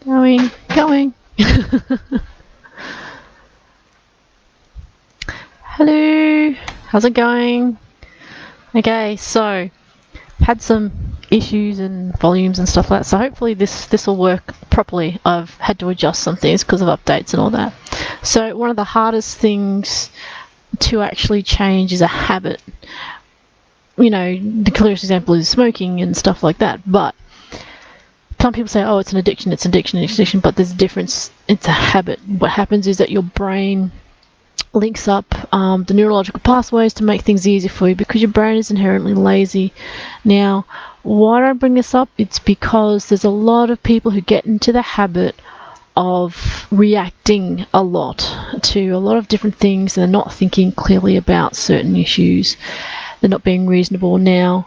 Going. Hello, how's it going? Okay, so had some issues and volumes and stuff like that, so hopefully this will work properly. I've had to adjust some things because of updates and all that. So one of the hardest things to actually change is a habit. You know, the clearest example is smoking and stuff like that, but some people say, oh, it's an addiction, but there's a difference. It's a habit. What happens is that your brain links up the neurological pathways to make things easier for you because your brain is inherently lazy. Now, why do I bring this up? It's because there's a lot of people who get into the habit of reacting a lot to a lot of different things, and they're not thinking clearly about certain issues. They're not being reasonable. Now,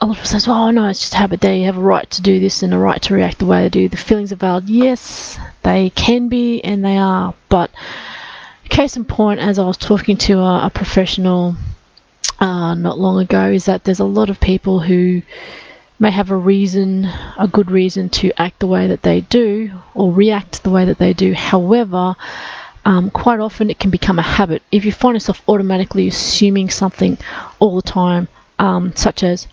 a lot of people say, oh no, it's just a habit. They have a right to do this and a right to react the way they do. The feelings are valid. Yes, they can be and they are. But case in point, as I was talking to a professional not long ago, is that there's a lot of people who may have a good reason to act the way that they do or react the way that they do. However, quite often it can become a habit. If you find yourself automatically assuming something all the time, such as,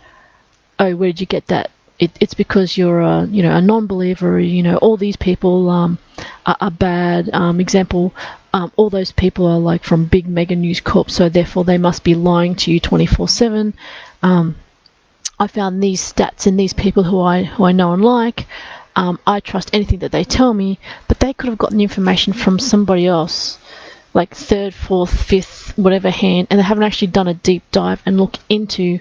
oh, where did you get that? It's because you're a non-believer. All these people are bad. Example, all those people are like from big mega news corp, so therefore they must be lying to you 24/7. I found these stats in these people who I know and like. I trust anything that they tell me, but they could have gotten the information from somebody else, like third, fourth, fifth, whatever hand, and they haven't actually done a deep dive and look into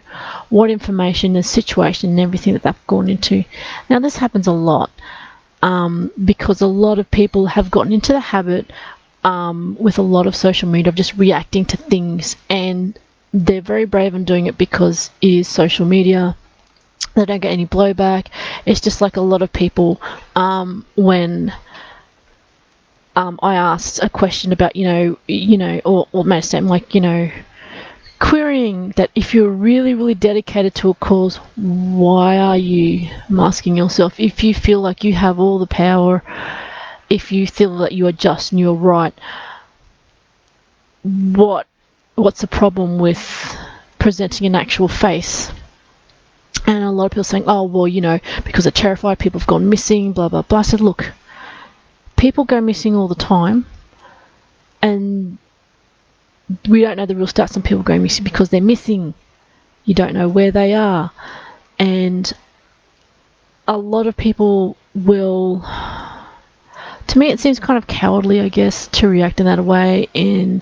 what information and situation and everything that they've gone into. Now, this happens a lot because a lot of people have gotten into the habit with a lot of social media of just reacting to things, and they're very brave in doing it because it is social media. They don't get any blowback. It's just like a lot of people when I asked a question about, or made a statement like, querying that if you're really, really dedicated to a cause, why are you masking yourself? If you feel like you have all the power, if you feel that you are just and you're right, what's the problem with presenting an actual face? And a lot of people saying, oh, well, because they're terrified, people have gone missing, blah, blah, blah. I said, look, people go missing all the time, and we don't know the real stats on people going missing because they're missing. You don't know where they are. And a lot of people will, to me it seems kind of cowardly, I guess, to react in that way and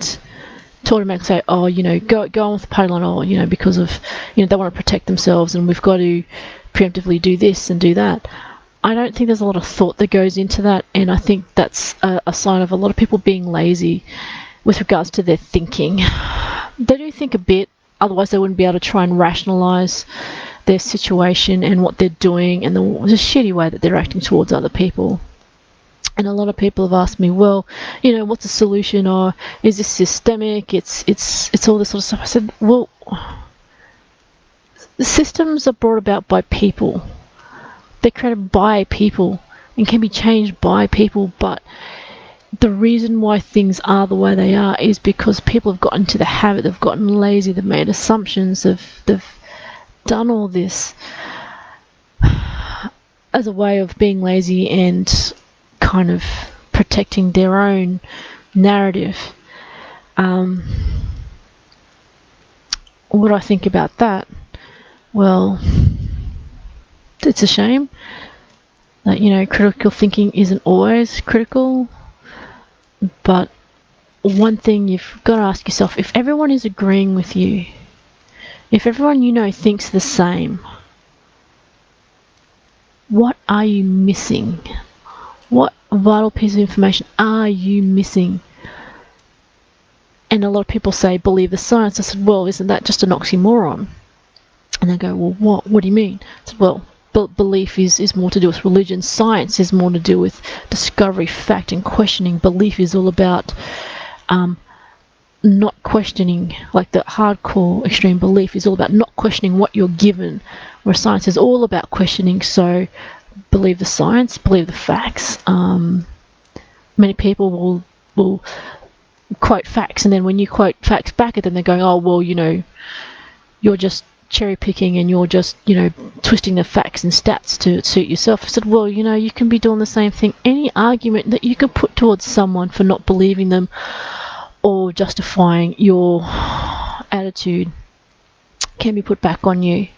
to automatically say, oh, go on with the party line, or, because of, they want to protect themselves and we've got to preemptively do this and do that. I don't think there's a lot of thought that goes into that, and I think that's a sign of a lot of people being lazy with regards to their thinking. They do think a bit, otherwise they wouldn't be able to try and rationalise their situation and what they're doing and the shitty way that they're acting towards other people. And a lot of people have asked me, well, what's the solution, or is this systemic? It's all this sort of stuff. I said, well, the systems are brought about by people. They're created by people and can be changed by people, but the reason why things are the way they are is because people have gotten into the habit, they've gotten lazy, they've made assumptions, they've done all this as a way of being lazy and kind of protecting their own narrative. What do I think about that? Well, it's a shame that, critical thinking isn't always critical, but one thing you've got to ask yourself, if everyone is agreeing with you, if everyone thinks the same, what are you missing? What vital piece of information are you missing? And a lot of people say, believe the science. I said, well, isn't that just an oxymoron? And they go, well, what do you mean? I said, well, belief is more to do with religion. Science is more to do with discovery, fact, and questioning. Belief is all about not questioning, like the hardcore extreme belief is all about not questioning what you're given, where science is all about questioning. So believe the science, believe the facts. Many people will quote facts, and then when you quote facts back at them, they're going, oh, well, you're just cherry picking and you're just, twisting the facts and stats to suit yourself. I said, well, you can be doing the same thing. Any argument that you can put towards someone for not believing them or justifying your attitude can be put back on you.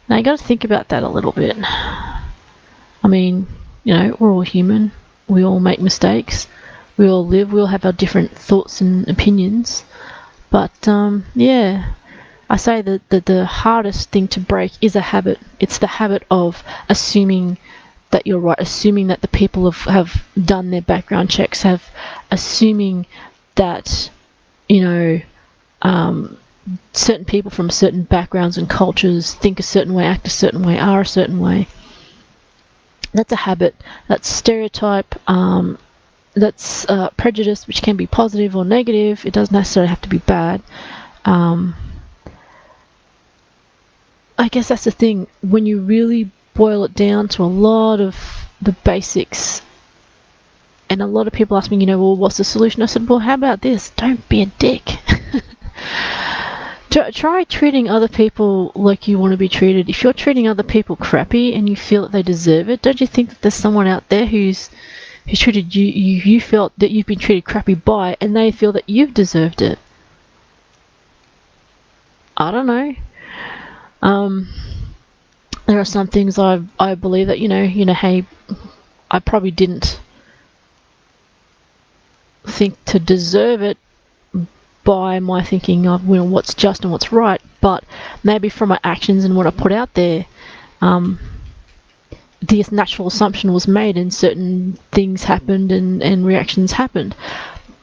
Now, you got to think about that a little bit. I mean, we're all human. We all make mistakes. We all live. We all have our different thoughts and opinions. But, yeah, I say that the hardest thing to break is a habit. It's the habit of assuming that you're right, assuming that the people have done their background checks, assuming that, certain people from certain backgrounds and cultures think a certain way, act a certain way, are a certain way. That's a habit. That's stereotype. That's prejudice, which can be positive or negative. It doesn't necessarily have to be bad. I guess that's the thing. When you really boil it down to a lot of the basics, and a lot of people ask me, well, what's the solution? I said, well, how about this? Don't be a dick. Try treating other people like you want to be treated. If you're treating other people crappy and you feel that they deserve it, don't you think that there's someone out there who's treated you felt that you've been treated crappy by, and they feel that you've deserved it? I don't know. There are some things I believe that, hey, I probably didn't think to deserve it by my thinking of what's just and what's right, but maybe from my actions and what I put out there, the natural assumption was made and certain things happened and reactions happened.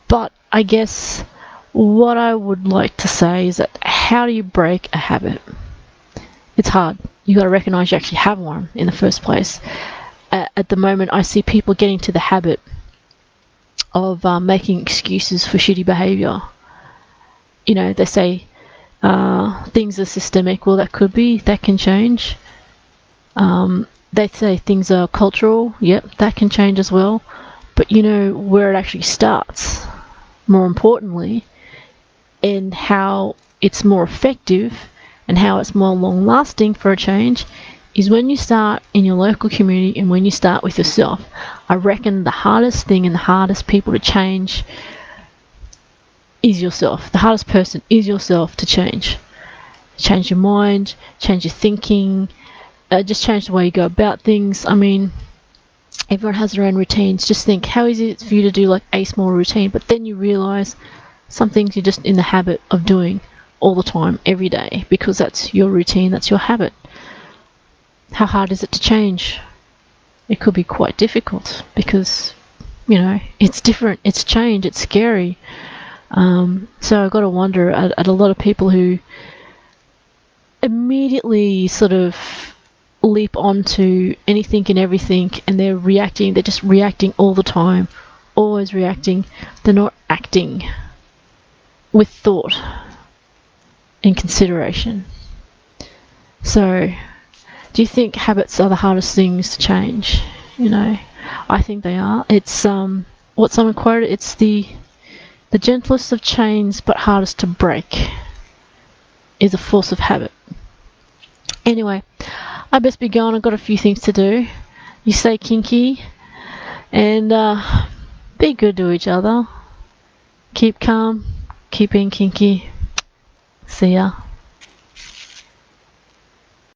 But I guess what I would like to say is that how do you break a habit? It's hard. You got to recognize you actually have one in the first place. At the moment, I see people getting to the habit of making excuses for shitty behavior. They say things are systemic. Well, that could be. That can change. They say things are cultural. Yep, that can change as well. But where it actually starts, more importantly, and how it's more effective and how it's more long-lasting for a change is when you start in your local community and when you start with yourself. I reckon the hardest thing and the hardest people to change is yourself. The hardest person is yourself to change. Change your mind, change your thinking, just change the way you go about things. I mean, everyone has their own routines. Just think how easy it's for you to do like a small routine, but then you realise some things you're just in the habit of doing all the time, every day, because that's your routine, that's your habit. How hard is it to change? It could be quite difficult because, it's different, it's change, it's scary. So I've got to wonder at a lot of people who immediately sort of leap onto anything and everything, and they're just reacting all the time, always reacting. They're not acting with thought and consideration. So, do you think habits are the hardest things to change? I think they are. It's what someone quoted, it's the gentlest of chains but hardest to break is a force of habit. Anyway, I best be going. I've got a few things to do. You stay kinky and be good to each other. Keep calm. Keep being kinky. See ya.